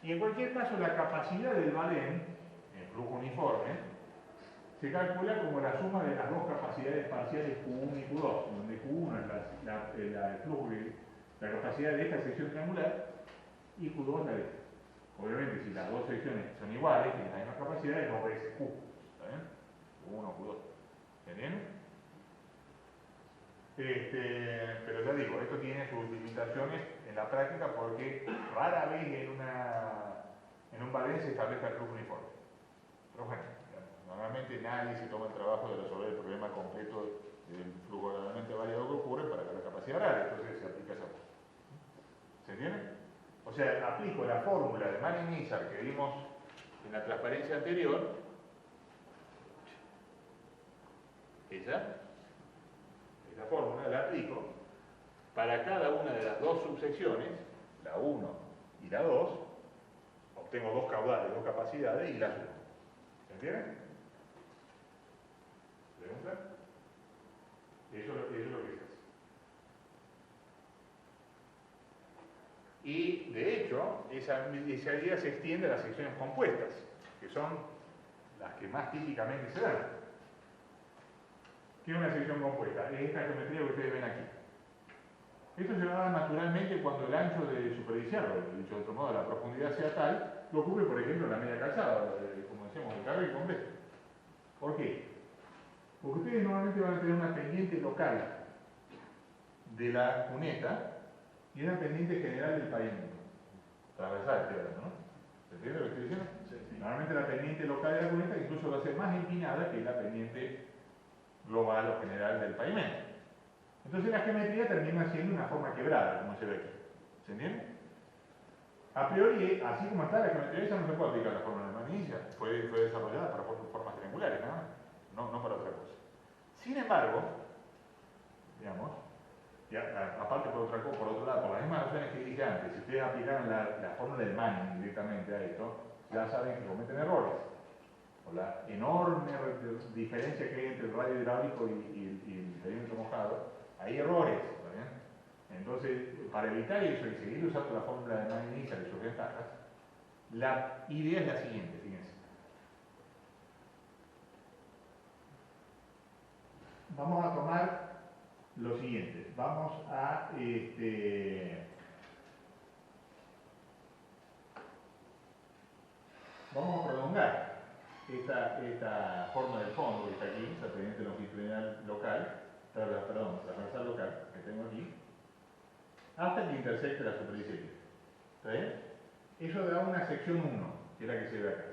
Y en cualquier caso, la capacidad del balén, en flujo uniforme, se calcula como la suma de las dos capacidades parciales Q1 y Q2, donde Q1 es el flujo, la capacidad de esta sección triangular y Q2 la de esta. Obviamente, si las dos secciones son iguales, tienen la misma capacidad, es 2 veces Q. ¿Está bien? Q1, Q2. ¿Entienden? Pero ya digo, esto tiene sus limitaciones en la práctica porque rara vez en un balén se establezca el flujo uniforme. Pero bueno, normalmente nadie se toma el trabajo de resolver el problema completo del flujo gradualmente variado que ocurre para que la capacidad real, entonces se aplica esa cosa. ¿Se entiende? O sea, aplico la fórmula de Manning-Nizar que vimos en la transparencia anterior, esa fórmula la aplico para cada una de las dos subsecciones, la 1 y la 2, obtengo dos caudales, dos capacidades y la sumo. ¿Se entiende? ¿Pregunta? Eso es lo que se hace. Y de hecho, esa idea se extiende a las secciones compuestas, que son las que más típicamente se dan. ¿Qué es una sección compuesta? Es esta geometría que ustedes ven aquí. Esto se da naturalmente cuando el ancho de superficial, o dicho de otro modo, la profundidad sea tal, que ocurre, por ejemplo, en la media calzada, como decíamos, el carril completo. ¿Por qué? Porque ustedes normalmente van a tener una pendiente local de la cuneta y una pendiente general del pavimento. Transversal, estoy hablando, ¿no? ¿Se entiende lo que estoy diciendo? Sí. Normalmente la pendiente local de la cuneta incluso va a ser más empinada que la pendiente global o general del pavimento. Entonces la geometría termina siendo una forma quebrada, como se ve aquí. ¿Se entiende? A priori, así como está la geometría, esa no se puede aplicar a la forma de Manning-Nizar. Fue desarrollada para formas triangulares, no para otra cosa. Sin embargo, digamos, aparte por otro lado, por las mismas razones que dije antes, si ustedes aplicaran la fórmula de Manning directamente a esto, ya saben que cometen errores. O la enorme diferencia que hay entre el radio hidráulico y el perímetro mojado, hay errores. ¿Está bien? Entonces, para evitar eso y seguir usando la fórmula de Manning-Nizar y sus ventajas, la idea es la siguiente, fíjense. Vamos a tomar lo siguiente. Vamos a prolongar esta forma del fondo que está aquí, esta pendiente longitudinal local, transversal local que tengo aquí, hasta que intersecte la superficie. ¿Está bien? Eso da una sección 1, que es la que se ve acá.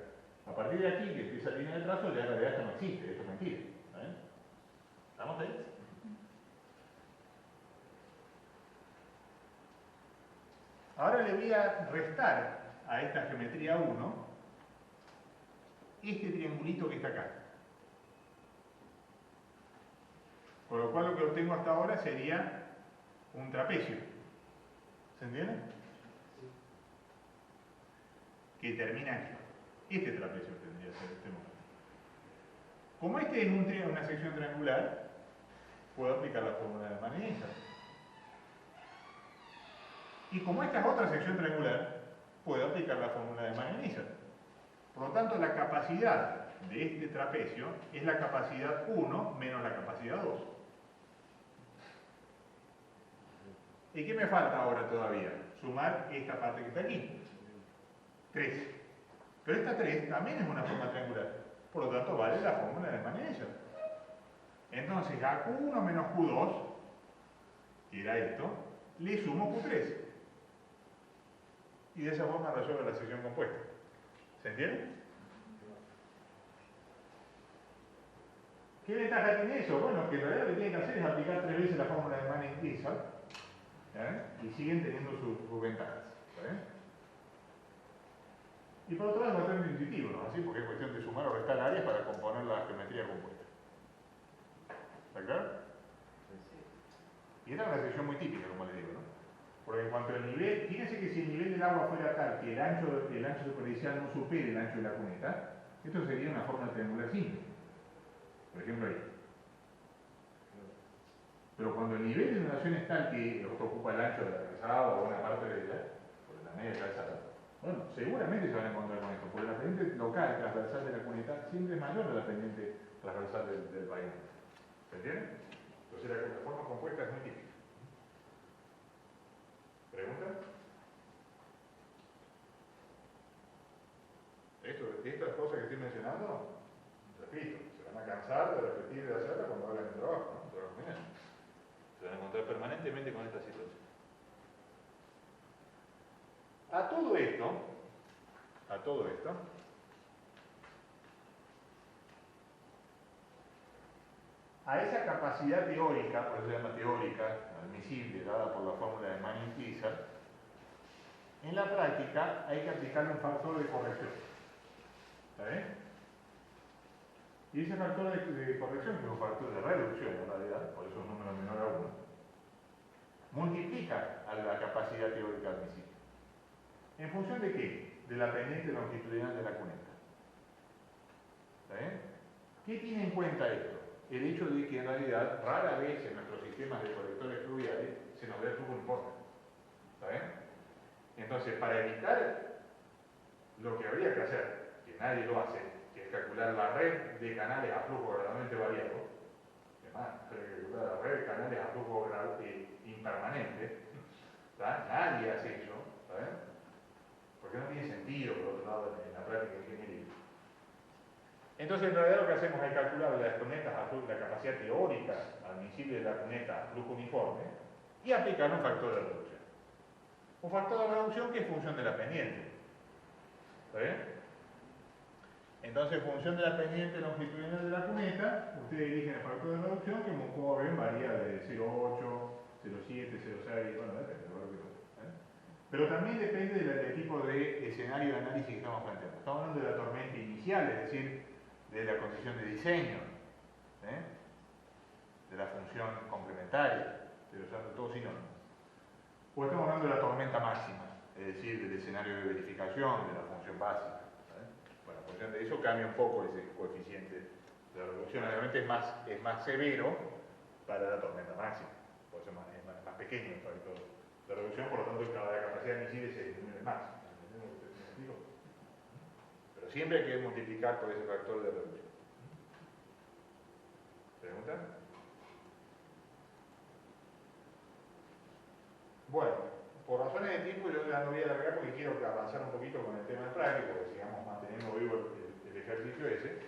A partir de aquí, que empieza la línea de trazo, ya en realidad esto no existe, esto es mentira. ¿Está bien? ¿Estamos ahí? Ahora le voy a restar a esta geometría 1 este triangulito que está acá. Con lo cual lo que obtengo hasta ahora sería un trapecio. ¿Se entiende? Que termina aquí. Este trapecio tendría que ser este momento. Como este es una sección triangular, puedo aplicar la fórmula de Manning-Nizar. Y como esta es otra sección triangular, puedo aplicar la fórmula de Manning-Nizar. Por lo tanto, la capacidad de este trapecio es la capacidad 1 menos la capacidad 2. ¿Y qué me falta ahora todavía? Sumar esta parte que está aquí. 3. Pero esta 3 también es una forma triangular. Por lo tanto, vale la fórmula de Manning-Nizar. Entonces, a Q1 menos Q2, que era esto, le sumo Q3. Y de esa forma resuelvo la sección compuesta. ¿Se entiende? ¿Qué ventaja tiene eso? Bueno, que en realidad lo que tienen que hacer es aplicar 3 veces la fórmula de Manning-Nizar y siguen teniendo sus ventajas. Y por otro lado es bastante intuitivo, ¿no? Así, porque es cuestión de sumar o restar áreas para componer la geometría compuesta. ¿Está claro? Y esta es una sección muy típica, como les digo, ¿no? Porque en cuanto al nivel, fíjense que si el nivel del agua fuera tal que el ancho superficial no supere el ancho de la cuneta, esto sería una forma triangular simple. Por ejemplo ahí. Pero cuando el nivel de inundación es tal que ocupa el ancho de la calzada o una parte de ella, por la media calzada, Bueno, seguramente se van a encontrar con esto, porque la pendiente local transversal de la cuneta siempre es mayor a la pendiente transversal del pavimento. ¿Se entiende? Entonces la forma compuesta es muy típica. ¿Pregunta? Estas cosas que estoy mencionando, repito, se van a cansar de repetir y de hacerlas cuando hagan el trabajo, ¿no? El trabajo final. Se van a encontrar permanentemente con esta situación. A todo esto, a esa capacidad teórica, por eso se llama teórica, admisible, dada por la fórmula de Manning-Kizar, en la práctica hay que aplicarle un factor de corrección. ¿Está bien? Y ese factor de corrección, que es un factor de reducción en realidad, por eso es un número menor a 1, multiplica a la capacidad teórica admisible. ¿En función de qué? De la pendiente longitudinal de la cuneta. ¿Está bien? ¿Qué tiene en cuenta esto? El hecho de que en realidad rara vez en nuestros sistemas de colectores fluviales se nos ve el flujo uniforme. ¿Está bien? Entonces, para evitar lo que habría que hacer, que nadie lo hace, que es calcular la red de canales a flujo gradualmente variado, además, calcular la red de canales a flujo impermanente, ¿está? Nadie hace eso, ¿está bien? Porque no tiene sentido, por otro lado, en la práctica de ingeniería. Entonces, en realidad lo que hacemos es calcular las cunetas la capacidad teórica admisible de la cuneta a flujo uniforme y aplicar un factor de reducción. Un factor de reducción que es función de la pendiente. ¿Está bien? Entonces, en función de la pendiente longitudinal de la cuneta, ustedes eligen el factor de reducción que, como ven, varía de 0,8, 0,7, 0,6, bueno, depende de lo que sea. Pero también depende del tipo de escenario de análisis que estamos planteando. Estamos hablando de la tormenta inicial, es decir, de la condición de diseño, de la función complementaria, estoy usando todos sinónimos. O estamos hablando de la tormenta máxima, es decir, del escenario de verificación, de la función básica. Bueno, en función de eso cambia un poco ese coeficiente de la reducción. Obviamente es más severo para la tormenta máxima, por eso es más pequeño el factor de reducción, por lo tanto la capacidad admisible se disminuye más. Pero siempre hay que multiplicar por ese factor de reducción. ¿Pregunta? Bueno, por razones de tiempo yo ya no voy a alargar porque quiero avanzar un poquito con el tema del práctico, porque sigamos manteniendo vivo el ejercicio ese.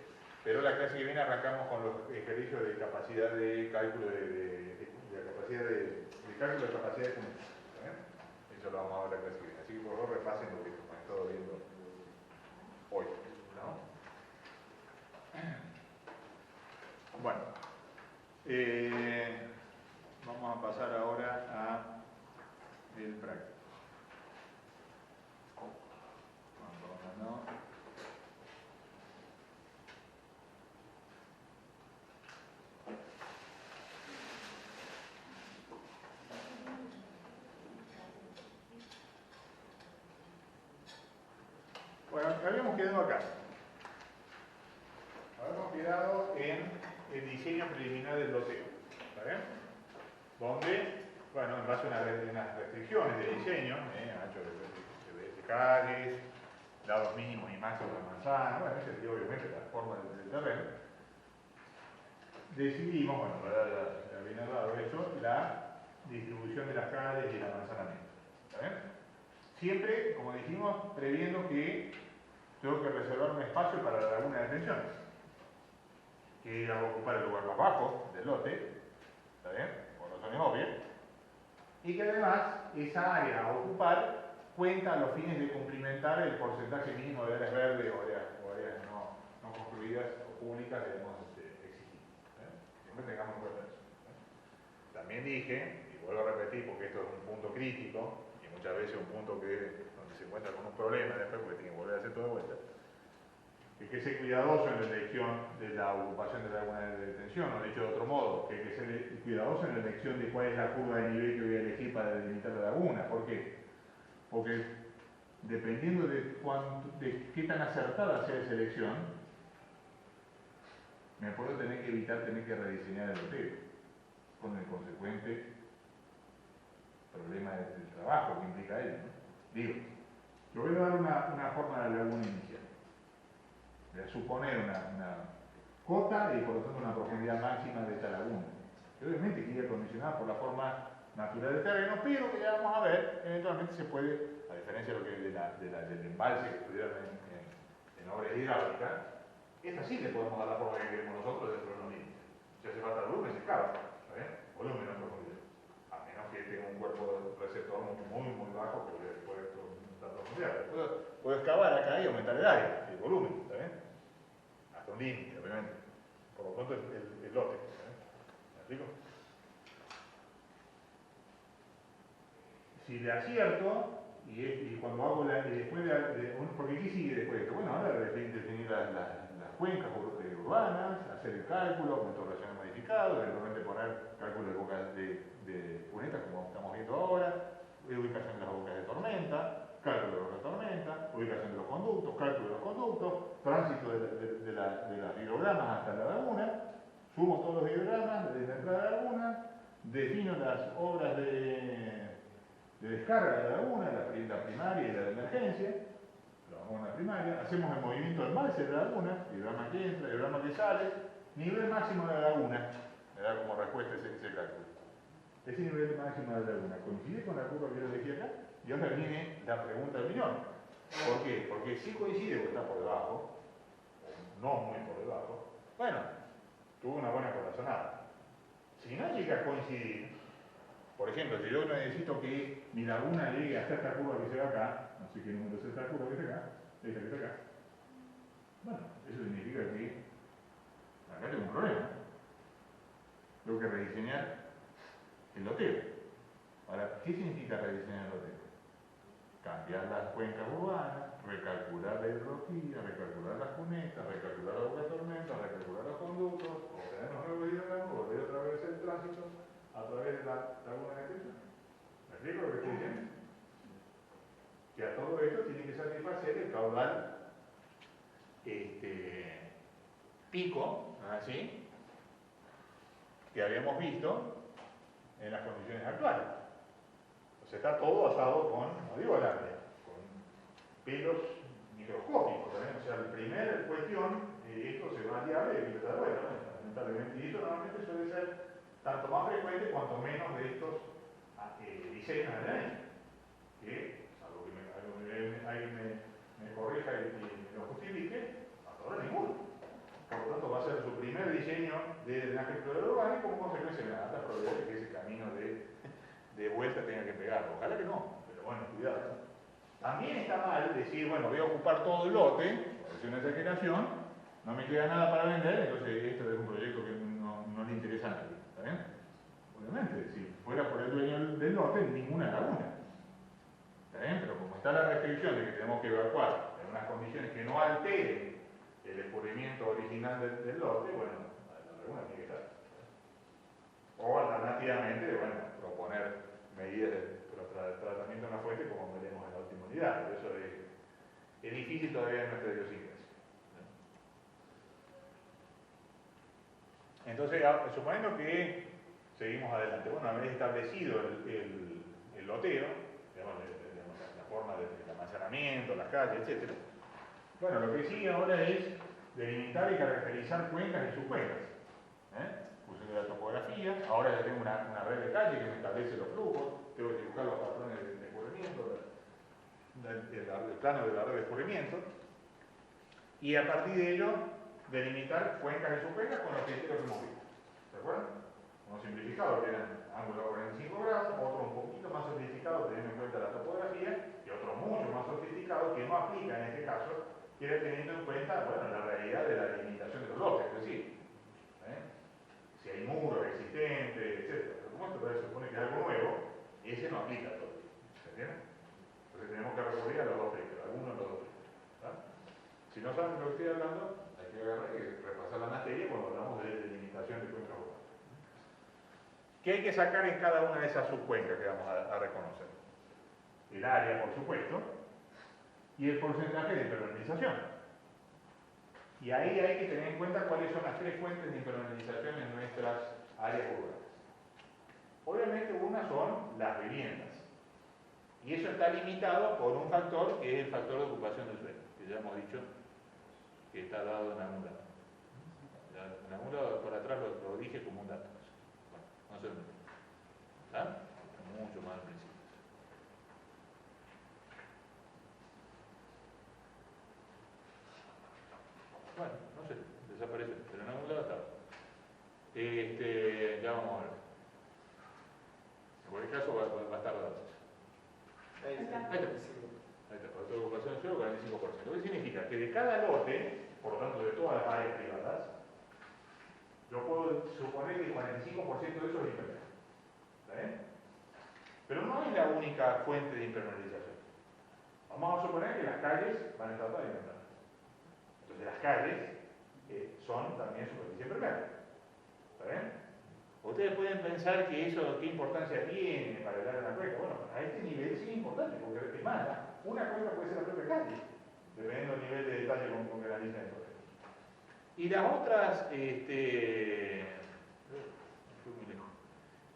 Pero la clase que viene arrancamos con los ejercicios de capacidad de cálculo de capacidad de cálculo de capacidad de cuneta. Eso lo vamos a ver la clase que viene. Así que por favor repasen lo que hemos estado viendo hoy, ¿no? Bueno, vamos a pasar ahora a el práctico. No. Bueno, habíamos quedado acá. Habíamos quedado en el diseño preliminar del loteo. ¿Está bien? Donde, bueno, en base a unas restricciones de diseño, ancho de calles, lados mínimos y máximos de manzana, bueno, ese es obviamente la forma del terreno, decidimos, bueno, para bien dado eso, la distribución de las calles y el almacenamiento. ¿Está bien? Siempre, como dijimos, previendo que tengo que reservar un espacio para la laguna de detención, que va a ocupar el lugar más bajo del lote, ¿está bien? Por razones obvias, y que además esa área a ocupar cuenta a los fines de cumplimentar el porcentaje mínimo de áreas verdes o áreas no construidas o públicas que debemos exigir. Siempre tengamos en cuenta eso. También dije, y vuelvo a repetir porque esto es un punto crítico, y muchas veces un punto donde se encuentra con un problema después porque tiene que volver a hacer todo de vuelta, que hay que ser cuidadoso en la elección de la ocupación de la laguna de detención, o dicho de otro modo, que hay que ser cuidadoso en la elección de cuál es la curva de nivel que voy a elegir para delimitar la laguna. ¿Por qué? Porque dependiendo de qué tan acertada sea esa elección, me puedo tener que evitar tener que rediseñar el loteo, con el consecuente problema del trabajo que implica ello, ¿no? Digo, yo voy a dar una forma de laguna inicial. De suponer una cota y por lo tanto una profundidad máxima de esta laguna. Que obviamente queda condicionada por la forma natural del terreno, pero que ya vamos a ver, eventualmente se puede, a diferencia de lo que del embalse que estudiaron en obras hidráulicas, esta sí le podemos dar la forma que queremos nosotros dentro de los límites. Si hace falta volumen, se cava, volumen no profundidad. A menos que tenga un cuerpo receptor muy bajo que puede estar profundidad. Puedo excavar acá y aumentar el área, el volumen, ¿está bien? Hasta un límite, obviamente. Por lo pronto el lote. ¿Me explico? Si le acierto, y cuando hago después porque ¿qué sigue después de esto? Bueno, ahora definir las cuencas urbanas, hacer el cálculo con torreciones modificadas, eventualmente poner cálculo de bocas de cunetas como estamos viendo ahora, ubicación de las bocas de tormenta, cálculo de bocas de tormenta, ubicación de los conductos, cálculo de los conductos, tránsito de las hidrogramas hasta la laguna, sumo todos los hidrogramas desde la entrada de la laguna, defino las obras de descarga de la laguna, la primaria y la de emergencia, la laguna primaria, hacemos el movimiento del embalse de la laguna, hidrograma que entra, hidrograma que sale, nivel máximo de la laguna, me da como respuesta ese cálculo. Ese nivel máximo de la laguna coincide con la curva que yo elegí acá, y ahora viene la pregunta del millón. ¿Por qué? Porque si coincide o está por debajo, o no muy por debajo, bueno, tuvo una buena corazonada. Si no llega a coincidir, por ejemplo, si yo necesito que mi laguna llegue hasta esta curva que se ve acá, no sé qué número es esta curva que está acá, esta que está acá. Bueno, eso significa que acá tengo un problema. Tengo que rediseñar el loteo. Ahora, ¿qué significa rediseñar el loteo? Cambiar las cuencas urbanas, recalcular la hidrología, recalcular las cunetas, recalcular la boca de tormenta, recalcular los conductos, obtener los nuevos hidrogramas, volver otra vez el tránsito a través de la laguna de extensión. ¿Me explico lo que estoy diciendo? Que a todo esto tiene que satisfacer el caudal pico, ¿así? Que habíamos visto en las condiciones actuales. Entonces está todo basado con, no digo alarde, con pelos microscópicos también. O sea, la primera cuestión, esto se va al diablo y aquí está de vuelta, lamentablemente. Y esto normalmente suele ser tanto más frecuente cuanto menos de estos diseños de ADN. Que, salvo que alguien me corrija y me lo justifique, hasta ahora ninguno. Por lo tanto, va a ser su primer diseño de drenaje explorador urbano y como consecuencia de la alta probabilidad de que ese camino de vuelta tenga que pegar. Ojalá que no, pero bueno, cuidado. También está mal decir, bueno, voy a ocupar todo el lote, es una exageración, no me queda nada para vender, entonces esto es un proyecto que no le interesa a nadie. ¿Está bien? Obviamente, si fuera por el dueño del lote, ninguna laguna. ¿Está bien? Pero como está la restricción de que tenemos que evacuar en unas condiciones que no alteren el escurrimiento original del lote, bueno, la laguna tiene que estar. O alternativamente, bueno, proponer medidas de tratamiento de una fuente como veremos en la última unidad, pero eso es difícil todavía en nuestra idiosincrasia. Entonces, suponiendo que seguimos adelante, bueno, haber establecido el loteo, digamos, la forma del almacenamiento, las calles, etc. Bueno, lo que sigue ahora es delimitar y caracterizar cuencas y subcuencas. Puse la topografía, ahora ya tengo una red de calle que me establece los flujos, tengo que dibujar los patrones de escurrimiento, el plano de la red de escurrimiento, y a partir de ello delimitar cuencas y subcuencas con los criterios que hemos visto. ¿De acuerdo? Uno simplificado que eran ángulo a 45 grados, otro un poquito más sofisticado teniendo en cuenta la topografía, y otro mucho más sofisticado que no aplica en este caso, que era teniendo en cuenta, bueno, la realidad de la delimitación de los lotes, es decir, si hay muros existentes, etc. Pero como esto se supone que es algo nuevo, ese no aplica a todo. ¿Se entiende? Entonces tenemos que recurrir a los dos filtros, alguno de los dos filtros. Si no saben de lo que estoy hablando, hay que agarrar y repasar la materia cuando hablamos de delimitación de cuencas urbanas. ¿Qué hay que sacar en cada una de esas subcuencas que vamos a reconocer? El área, por supuesto, y el porcentaje de impermeabilización. Y ahí hay que tener en cuenta cuáles son las tres fuentes de impermeabilización en nuestras áreas urbanas. Obviamente una son las viviendas. Y eso está limitado por un factor que es el factor de ocupación habíamos dicho que está dado en algún dato. En algún lado por atrás lo dije como un dato. Bueno, no se olvide. ¿Está? Mucho más al principio. Bueno, no sé, desapareció, pero en algún lado estaba. Ya vamos a ver. En cualquier caso va a estar dado. Ahí está. Ahí está, por toda ocupación de suelo, 45%. Lo que significa que de cada lote, por lo tanto de todas las áreas privadas, yo puedo suponer que el 45% de eso es impermeable. ¿Está bien? Pero no es la única fuente de impermeabilización. Vamos a suponer que las calles van a estar pavimentadas. Entonces las calles son también superficie impermeable. ¿Está bien? Ustedes pueden pensar que eso, ¿qué importancia tiene para el área de la cuenca? Bueno, a este nivel sí es importante, porque es más, una cuenca puede ser la propia calle, dependiendo del nivel de detalle con que analicen el problema. Y las otras, fui muy lejos.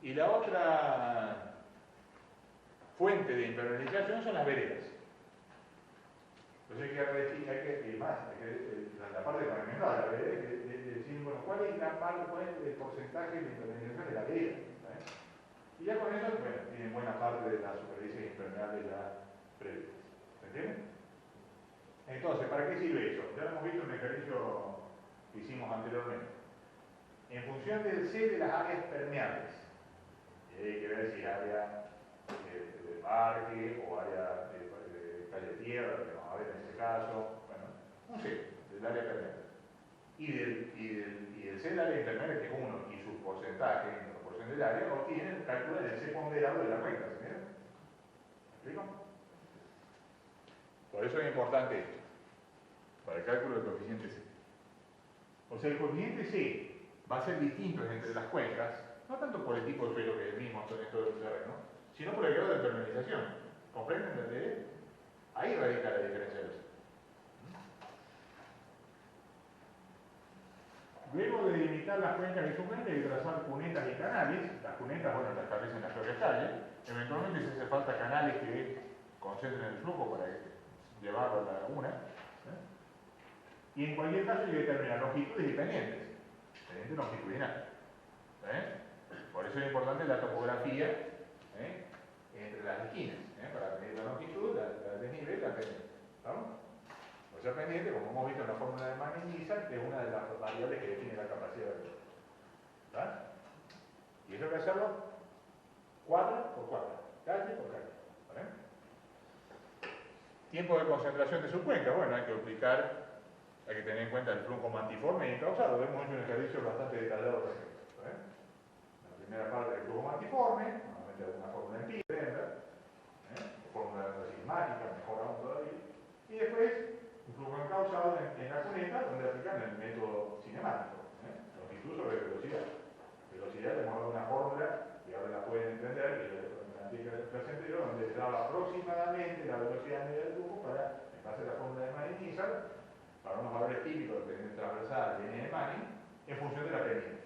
Y la otra fuente de impermeabilización son las veredas. Entonces la parte fundamental de la vereda es decir, bueno, ¿cuál es el porcentaje de impermeabilización de la vereda? Y ya con eso, bueno, tienen buena parte de las superficies impermeables ya previstas. ¿Se entiende? Entonces, ¿para qué sirve eso? Ya lo hemos visto en el ejercicio que hicimos anteriormente. En función del C de las áreas permeables, y hay que ver si área de parque o área de calle de tierra, que vamos a ver en este caso, bueno, un C del área permeable. Y el C del área impermeable, que es 1, y su porcentaje en proporción del área, obtienen, calculan el C ponderado de la cuenca, ¿se entiende? ¿Me explico? Por eso es importante esto, para el cálculo del coeficiente C. O sea, el coeficiente C va a ser distinto entre las cuencas, no tanto por el tipo de suelo que es el mismo en todo el terreno, sino por el grado de permeabilización. ¿Comprenden? Ahí radica la diferencia de los. Luego de delimitar las cuencas y subcuencas y trazar cunetas y canales, las cunetas, bueno, las establecen las propias calles, eventualmente si hace falta canales que concentren el flujo para llevarlo a la laguna, y en cualquier caso hay que determinar longitudes y pendientes, pendiente longitudinal. Por eso es importante la topografía entre las esquinas, para medir la longitud, la desnivel y la pendiente. ¿Estamos? O sea, pendiente, como hemos visto en la fórmula de Manning-Lisa, que es una de las variables que define la capacidad de flujo. ¿Verdad? Y eso hay que hacerlo cuadra por cuadra, calle por calle. ¿Vale? Tiempo de concentración de su cuenca. Bueno, hay que tener en cuenta el flujo mantiforme y encauzado. Hemos hecho un ejercicio bastante detallado respecto. La primera parte del flujo mantiforme, normalmente alguna fórmula empírica, fórmula sigmática, mejor aún todavía. Y después, un flujo encauzado en la cuneta, donde aplican el método cinemático. Longitud sobre velocidad. Velocidad, le hemos dado una fórmula, que ahora la pueden entender, que es la aplica del clase anterior, donde se daba aproximadamente la velocidad media del flujo para, en base a la fórmula de Manning-Lisa, para unos valores típicos de pendiente transversal, línea de Manning, en función de la pendiente.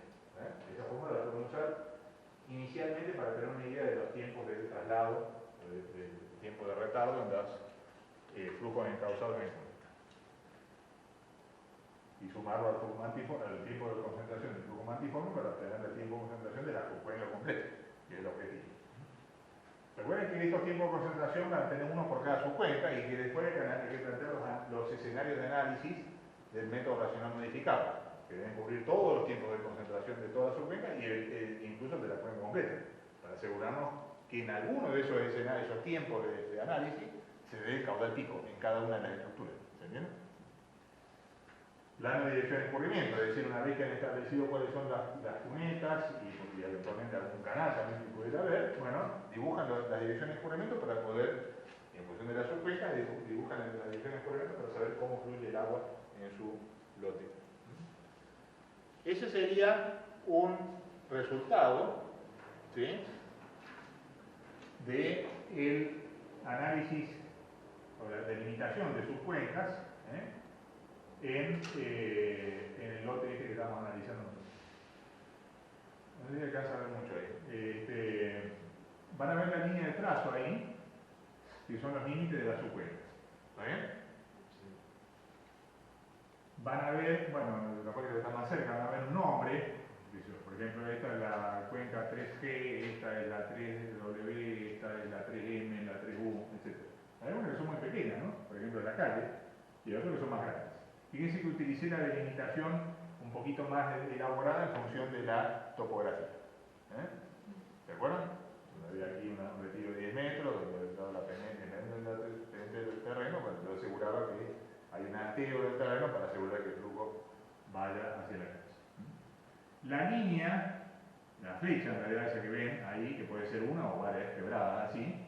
Esa fórmula la podemos usar inicialmente para tener una idea de los tiempos de traslado, del tiempo de retardo en los flujos encauzados en el conector. Y sumarlo al flujo mantiforme, al tiempo de concentración del flujo mantiforme para obtener el tiempo de concentración de la cuenca completa, que es el objetivo. Recuerden que estos tiempos de concentración van a tener uno por cada subcuenca y que después hay que plantear los escenarios de análisis del método racional modificado, que deben cubrir todos los tiempos de concentración de toda subcuenca y incluso de la cuenca completa, para asegurarnos que en alguno de esos escenarios, esos tiempos de análisis, se dé el caudal pico en cada una de las estructuras. ¿Se entiende? Plano de dirección de escurrimiento, es decir, una vez que han establecido cuáles son las cunetas y eventualmente algún canal también que pudiera haber, bueno, dibujan las direcciones de escurrimiento para poder, en función de la subcuenca, dibujan las direcciones de escurrimiento para saber cómo fluye el agua en su lote. Ese sería un resultado, ¿sí?, del análisis o la delimitación de sus cuencas en el lote este que estamos analizando nosotros. No sé si alcanza a ver mucho ahí. Van a ver la línea de trazo ahí, que son los límites de las subcuencas. ¿Está bien? Sí. van a ver, bueno, los cuales están más cerca, van a ver un nombre. Por ejemplo, esta es la cuenca 3G, esta es la 3W, esta es la 3M, la 3U, etc. Hay algunas que son muy pequeñas, ¿no? Por ejemplo, la calle, y otras que son más grandes. Fíjense que utilicé la delimitación un poquito más elaborada en función de la topografía. ¿De acuerdo? Había aquí un retiro de 10 metros, donde estaba la pendiente del terreno, pero yo aseguraba que hay un anteo del terreno para asegurar que el flujo vaya hacia la casa. La línea, la flecha en realidad esa que ven ahí, que puede ser una o varias quebradas así,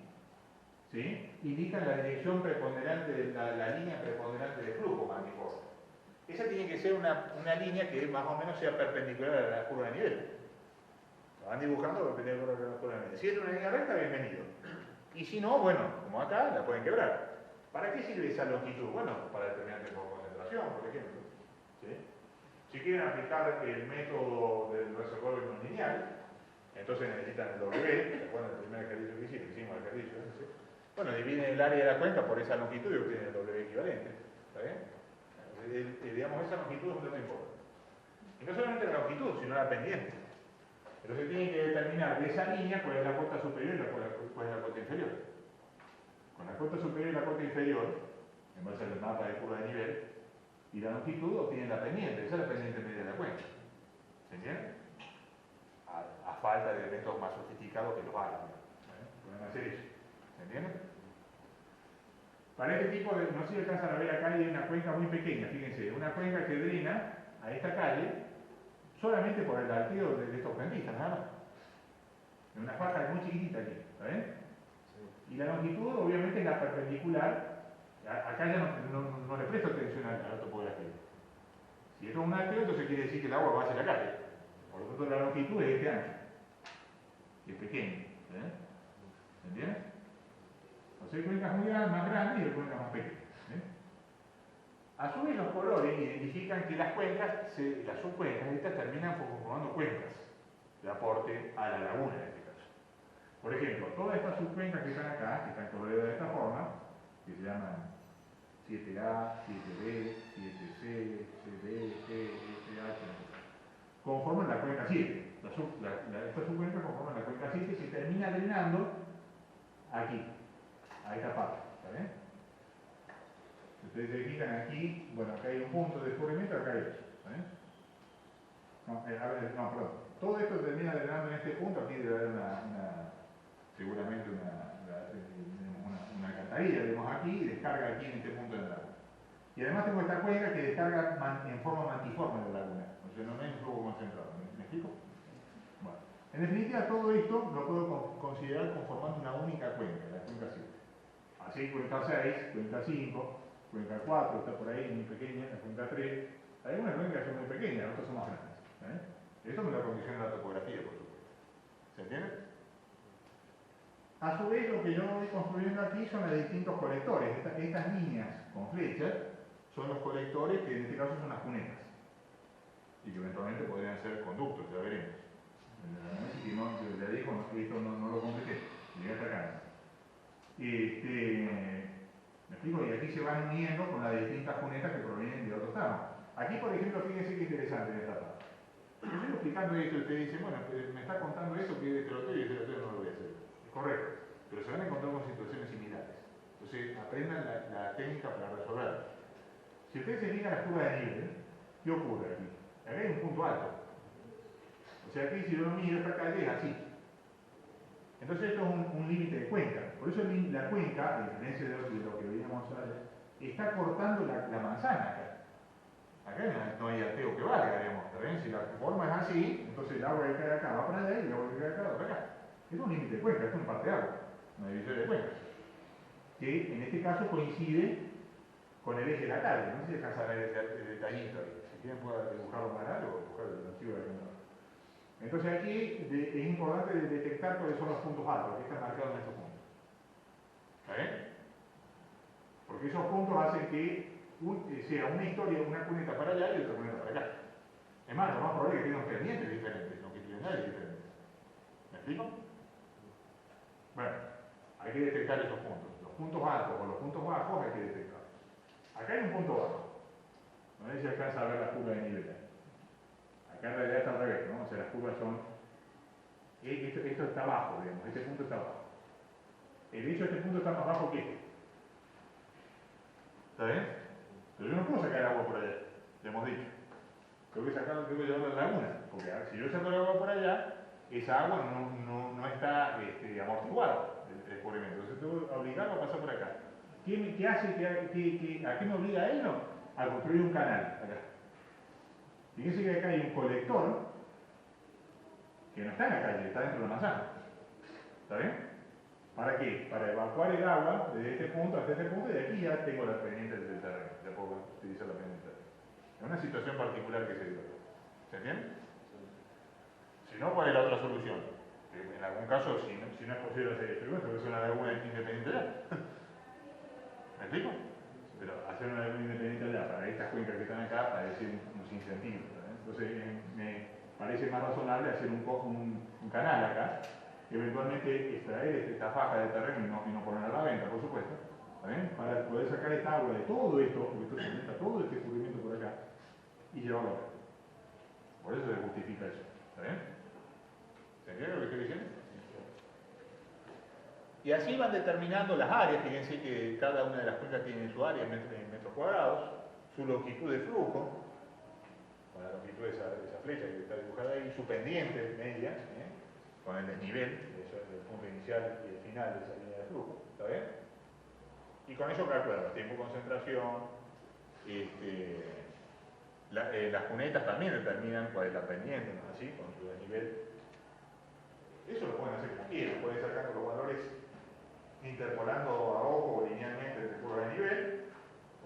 ¿sí? Indica la dirección preponderante, la línea preponderante de flujo manifold. Esa tiene que ser una línea que más o menos sea perpendicular a la curva de nivel. La van dibujando perpendicular a la curva de nivel. Si es una línea recta, bienvenido. Y si no, bueno, como acá, la pueden quebrar. ¿Para qué sirve esa longitud? Bueno, para determinante por concentración, por ejemplo. ¿Sí? Si quieren aplicar el método del reservorio no lineal, entonces necesitan el W, ¿se acuerdan del primer ejercicio que hicimos el ejercicio? ¿Sí? Bueno, dividen el área de la cuenca por esa longitud y obtienen el W equivalente. ¿Está bien? Digamos, esa longitud es un tema importante. Y no solamente la longitud, sino la pendiente. Entonces tienen que determinar de esa línea cuál es la cota superior y cuál es la cota inferior. Con la cota superior y la cota inferior, en base al mapa de curva de nivel, y la longitud obtienen la pendiente, esa es la pendiente media de la cuenca. ¿Se entiende? A falta de métodos más sofisticados que los hay. Pueden hacer eso. ¿Se entiende? Para este tipo de, no sé si alcanzan a ver acá, hay una cuenca muy pequeña, fíjense, una cuenca que drena a esta calle solamente por el alteo de estos cuentistas, nada más. En una faja muy chiquitita aquí, ¿está bien? Sí. Y la longitud, obviamente, es la perpendicular. Acá ya no le presto atención a la topografía. Si esto es un alteo, entonces quiere decir que el agua va hacia la calle. Por lo tanto, la longitud es este ancho. Y es pequeño. ¿Se entiende? Entonces hay cuencas muy grandes, más grandes y hay cuencas más pequeñas. A su vez, los colores identifican que las cuencas, las subcuencas, estas terminan formando cuencas de aporte a la laguna en este caso. Por ejemplo, todas estas subcuencas que están acá, que están coloreadas de esta forma, que se llaman 7A, 7B, 7C, CD, G, FH, conforman la cuenca 7. Estas subcuencas conforman la cuenca 7 y se termina drenando aquí, a esta parte. ¿Está bien? Si ustedes se fijan aquí, bueno, acá hay un punto de descubrimiento, acá hay otro. ¿Está bien? No, perdón. Todo esto termina drenando en este punto, aquí debe haber seguramente una alcantarilla, vemos aquí, y descarga aquí en este punto de la laguna. Y además tengo esta cuenca que descarga en forma mantiforme de la laguna, o sea, no es un flujo concentrado. ¿Me explico? Bueno, en definitiva, todo esto lo puedo considerar conformando una única cuenca, la cuenca 7. Así, cuenca 6, cuenca 5, cuenca 4, está por ahí muy pequeña, la cuenca 3. Hay algunas cuencas que son muy pequeñas, otras son más grandes. Esto me lo condiciona la topografía, por supuesto. ¿Se entiende? A su vez, lo que yo voy construyendo aquí son los distintos colectores. Estas líneas con flechas son los colectores que en este caso son las cunetas. Y que eventualmente podrían ser conductos, ya veremos. Si no, ya digo, esto no lo completé. Llegué hasta acá. ¿Me explico? Y aquí se van uniendo con las distintas cunetas que provienen de otros tramos. Aquí, por ejemplo, fíjense qué interesante en esta parte. Yo estoy explicando esto y usted dice, bueno, me está contando eso que es heteroteo y heteroteo no lo voy a hacer. Es correcto, pero se van a encontrar con situaciones similares. Entonces, aprendan la técnica para resolverlo. Si ustedes se fijan la curva de nivel, ¿qué ocurre aquí? Acá hay un punto alto. O sea, aquí si yo miro esta calle es así. Entonces esto es un límite de cuenca. Por eso la cuenca, a diferencia de lo que veíamos ayer, está cortando la manzana acá. Acá no hay alteo que valga, digamos. ¿Bien? Si la forma es así, entonces el agua que cae acá va para allá y el agua que cae acá va para acá. Es un límite de cuenca, esto es un parte de agua, una división de cuencas. Que en este caso coincide con el eje de la calle. No sé si alcanza a ver el detallito ahí. Si quieren pueden dibujarlo más grande o dibujar el archivo de la. Entonces aquí es importante detectar cuáles son los puntos altos que están marcados en estos puntos. ¿Está bien? Porque esos puntos hacen que sea una historia, una cuneta para allá y otra cuneta para acá. Es más, lo más probable es que tengan pendientes diferentes, longitudinales diferentes. ¿Me explico? Bueno, hay que detectar esos puntos. Los puntos altos o los puntos bajos hay que detectarlos. Acá hay un punto bajo. A ver si alcanza a ver las curvas de nivel. Acá en realidad está al revés, ¿no? O sea, las curvas son... Esto está abajo, digamos, este punto está abajo. De hecho, este punto está más bajo que este. ¿Está bien? Pero yo no puedo sacar agua por allá, ya hemos dicho. Tengo que llevarlo a la laguna, porque si yo saco el agua por allá, esa agua no está amortiguada, el escurrimiento. Entonces tengo que obligarlo a pasar por acá. ¿Qué hace? ¿A qué me obliga él? A construir un canal acá. Fíjense que acá hay un colector que no está en la calle, está dentro de la manzana. ¿Está bien? ¿Para qué? Para evacuar el agua desde este punto hasta este punto y de aquí ya tengo la pendiente del terreno. Ya puedo utilizar la pendiente. Es una situación particular que se dio. ¿Se entiende? Si no, ¿cuál es la otra solución? Que en algún caso, si no es posible hacer esto, bueno, es una laguna independiente ya. ¿Me explico? Pero hacer una laguna independiente allá para estas cuencas que están acá parece un sinsentido. Entonces me parece más razonable hacer un canal acá, eventualmente extraer esta faja de terreno y no ponerla a la venta, por supuesto, ¿está bien? Para poder sacar esta agua de todo esto, porque esto se meta todo este escurrimiento por acá, y llevarlo acá. Por eso se justifica eso. ¿Está bien? ¿Se entiende lo que estoy diciendo? Y así van determinando las áreas. Fíjense que cada una de las cuencas tiene su área en metros cuadrados, su longitud de flujo, con la longitud de esa flecha que está dibujada ahí, su pendiente media, con el desnivel, del punto inicial y el final de esa línea de flujo. ¿Está bien? Y con eso calculamos tiempo de concentración. Las cunetas también determinan cuál es la pendiente, ¿no? Así, con su desnivel. Eso lo pueden hacer como quieran, pueden sacar los valores interpolando a ojo o linealmente desde curva de nivel,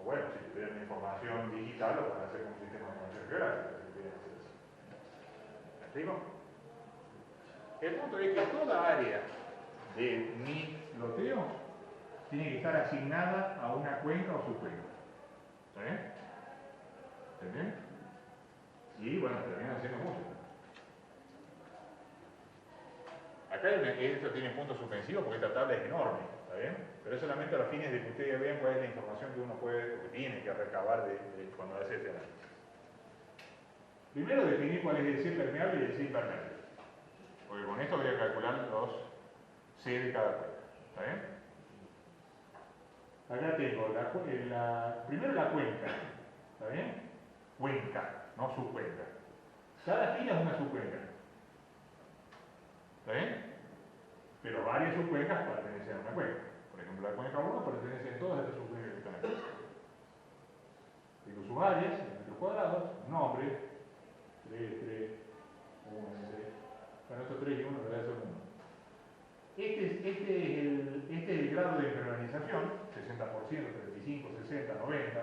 o bueno, si tuvieran información digital lo pueden hacer con un sistema de información geográfica, si quieren hacer así. ¿Me explico? El punto es que toda área de mi loteo tiene que estar asignada a una cuenca o subcuenca. ¿Está bien? ¿Está bien? Y bueno, terminan haciendo mucho. Acá esto tiene puntos suspensivos porque esta tabla es enorme, ¿está bien? Pero es solamente a los fines de que ustedes vean cuál es la información que uno puede o que tiene que recabar cuando hace este análisis. Primero definir cuál es el C permeable y el C impermeable. Porque con esto voy a calcular los C de cada cuenca. ¿Está bien? Acá tengo primero la cuenca. ¿Está bien? Cuenca, no subcuenca. Cada fila es una subcuenca. ¿Está bien? Pero varias subcuencas pertenecen a una cuenca. Por ejemplo, la cuenca 1 pertenece a todas estas subcuencas que están aquí. Tengo sus áreas, en metros cuadrados, nombre, 3, 3, 1, 3. Bueno, estos 3 y 1 en realidad son 1. Este es el grado de impermeabilización, 60%, 35, 60, 90.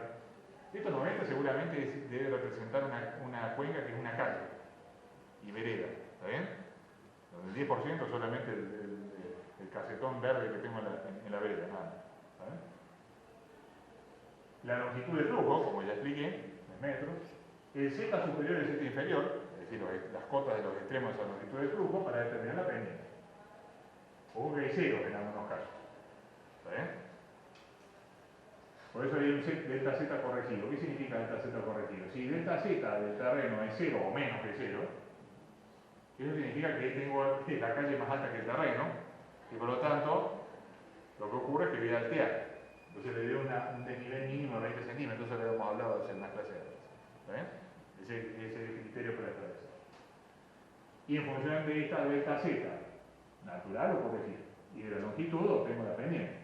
Estos 90 seguramente debe representar una cuenca que es una calle y vereda, ¿está bien? Donde el 10% solamente el casetón verde que tengo en la vereda, nada. ¿Está bien? La longitud de flujo, como ya expliqué, en metros. El Z superior y el Z inferior, es decir, las cotas de los extremos de esa longitud de flujo para determinar la pendiente. O que hay ceros en algunos casos. ¿Está bien? Por eso hay un delta Z corregido. ¿Qué significa delta Z corregido? Si delta Z del terreno es 0 o menos que 0, eso significa que tengo la calle más alta que el terreno, y por lo tanto, lo que ocurre es que voy a altear. Entonces le doy un desnivel mínimo de 20 centímetros, eso lo hemos hablado en las clases antes. ¿Está bien? Ese es el criterio para establecer. Y en función de esta delta Z, natural o corregida, y de la longitud obtengo la pendiente.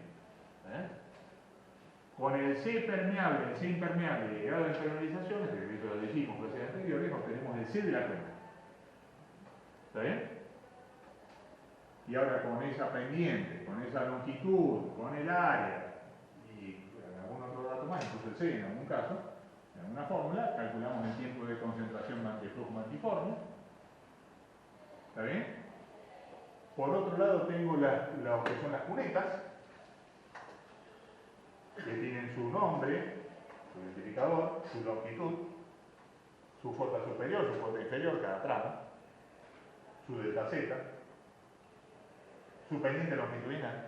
Con el C permeable, el C impermeable y el grado de impermeabilización, este que lo dijimos en clases anteriores, obtenemos el C de la cuenca. ¿Está bien? Y ahora con esa pendiente, con esa longitud, con el área y algún otro dato más, incluso el C en algún caso, en alguna fórmula, calculamos el tiempo de concentración de flujo multiforme. ¿Está bien? Por otro lado tengo lo que son las cunetas, que tienen su nombre, su identificador, su longitud, su fuerza superior, su fuerza inferior, cada tramo, su delta Z, su pendiente longitudinal.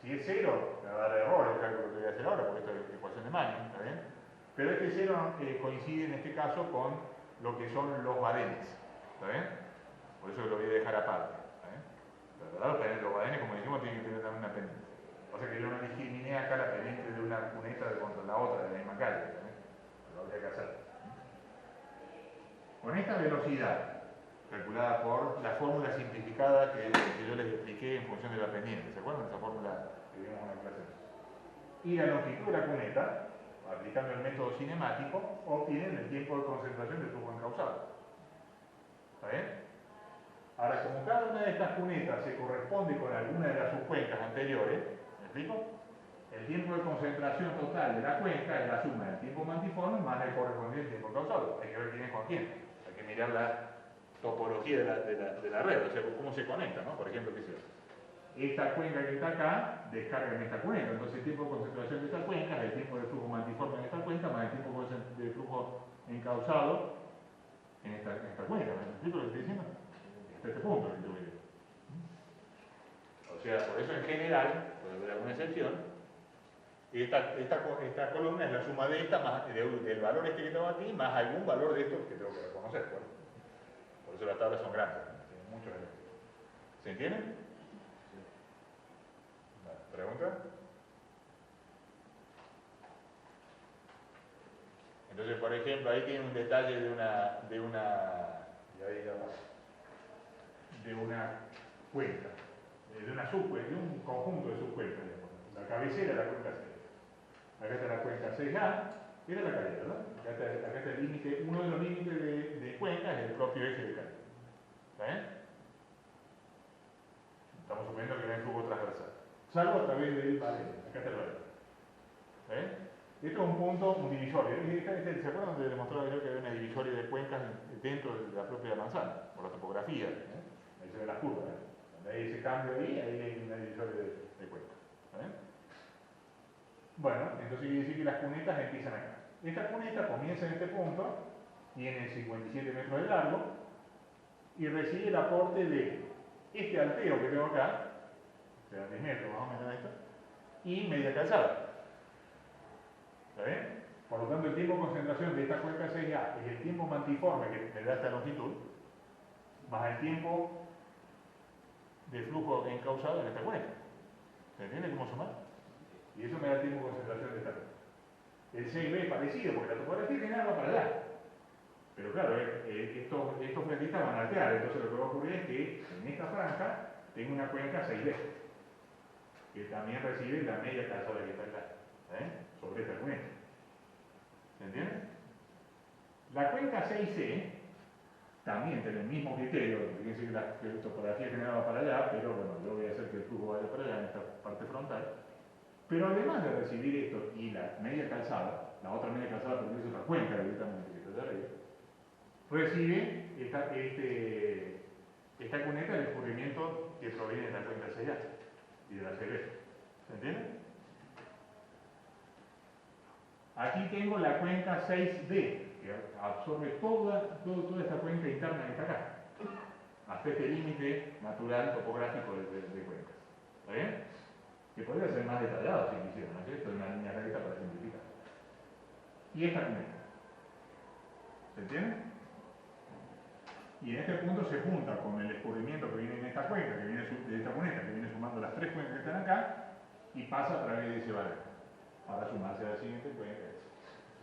Si es 0, me va a dar error el cálculo que voy a hacer ahora, porque esto es ecuación de Magnus, ¿está bien? Pero este cero coincide en este caso con lo que son los badenes. ¿Está bien? Por eso lo voy a dejar aparte. ¿Está bien? ¿Verdad? Los badenes, como dijimos, tienen que tener también una pendiente. O sea que yo no discriminé acá la pendiente de una cuneta contra la otra de la misma calle. ¿Está bien? Lo habría que hacer. Con esta velocidad, calculada por la fórmula simplificada que yo les expliqué en función de la pendiente, ¿se acuerdan de esa fórmula que vimos en la clase? Y la longitud de la cuneta, aplicando el método cinemático, obtienen el tiempo de concentración del flujo encauzado. ¿Está bien? Ahora, como cada una de estas cunetas se corresponde con alguna de las subcuencas anteriores, ¿me explico? El tiempo de concentración total de la cuenca es la suma del tiempo mantiforme más el correspondiente tiempo causado. Hay que ver quién es con quién. Hay que mirar la topología de la red, o sea, cómo se conecta, ¿no? Por ejemplo, ¿qué es eso? Esta cuenca que está acá descarga en esta cuenca, entonces el tiempo de concentración de esta cuenca es el tiempo de flujo mantiforme en esta cuenca más el tiempo de flujo encauzado en esta cuenca. ¿Me explico lo que estoy diciendo? Hasta este punto que yo voy a decir. O sea, por eso en general, puede haber alguna excepción, esta columna es la suma de esta más del valor este que tengo aquí más algún valor de estos que tengo que reconocer. Bueno, por eso las tablas son grandes, ¿no? Tienen muchos elementos. ¿Se entiende? ¿Pregunta? Entonces, por ejemplo, ahí tiene un detalle de una cuenca, de una subcuenca, de un conjunto de subcuencas. La cabecera de la cuenca 6. Acá está la cuenca 6A, era la cadena, ¿verdad? Acá está el límite, uno de los límites de cuenca es el propio eje de cadena. ¿Está bien? Estamos suponiendo que no hay flujo transversal. Salvo a través del valeno. Acá está el valeno. ¿Está bien? Esto es un punto, un divisorio. ¿Se acuerdan donde demostraba yo que había una divisoria de cuencas dentro de la propia manzana? Por la topografía. Ahí se ve las curvas. Donde hay ese cambio ahí hay una divisoria de cuencas. ¿Está bien? Bueno, entonces quiere decir que las cunetas empiezan acá. Esta cuneta comienza en este punto, tiene 57 metros de largo y recibe el aporte de este altero que tengo acá, o sea, 10 metros más o menos esto, y media calzada. ¿Está bien? Por lo tanto, el tiempo de concentración de esta cuenca 6A es el tiempo mantiforme que me da esta longitud, más el tiempo de flujo encauzado en esta cuenca. ¿Se entiende cómo sumar? Y eso me da el tiempo de concentración de esta cuenca. El 6B es parecido, porque la topografía general va para allá. Pero claro, estos frentistas van a altear, entonces lo que va a ocurrir es que en esta franja tengo una cuenca 6B, que también recibe la media calzada que está acá, sobre esta cuenca. ¿Se entiende? La cuenca 6C también tiene el mismo criterio, fíjense que la topografía general va para allá, pero bueno, yo voy a hacer que el flujo vaya para allá en esta parte frontal. Pero además de recibir esto y la media calzada, la otra media calzada porque es otra cuenca directamente que está allá arriba, recibe esta cuneta del escurrimiento que proviene de la cuenca 6A y de la 6B. ¿Se entiende? Aquí tengo la cuenca 6D, que absorbe toda esta cuenca interna que está acá, hasta este límite natural topográfico de cuencas. ¿Está bien? Que podría ser más detallado si quisiera, ¿no es cierto? Es una línea recta para simplificar. Y esta cuneta. ¿Se entiende? Y en este punto se junta con el escurrimiento que viene en esta cuenca, que viene de esta cuneta, que viene sumando las tres cuencas que están acá, y pasa a través de ese valor, para sumarse a la siguiente cuenca.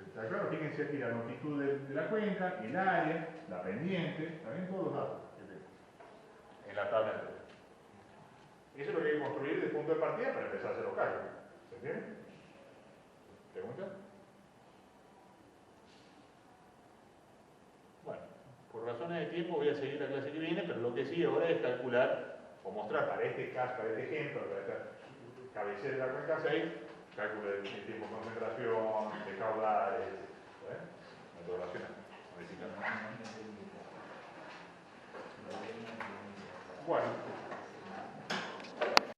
¿Está claro? Fíjense aquí la longitud de la cuenca, el área, la pendiente, también todos los datos que tengo en la tabla anterior. Eso es lo que hay que construir de punto de partida para empezar a hacer los cálculos. ¿Se entiende? ¿Pregunta? Bueno, por razones de tiempo voy a seguir la clase que viene, pero lo que sí ahora es calcular o mostrar para este caso, para este ejemplo, para esta cabecera de la cuenca 6, cálculo del tiempo de concentración, de caudales, metodología. Bueno.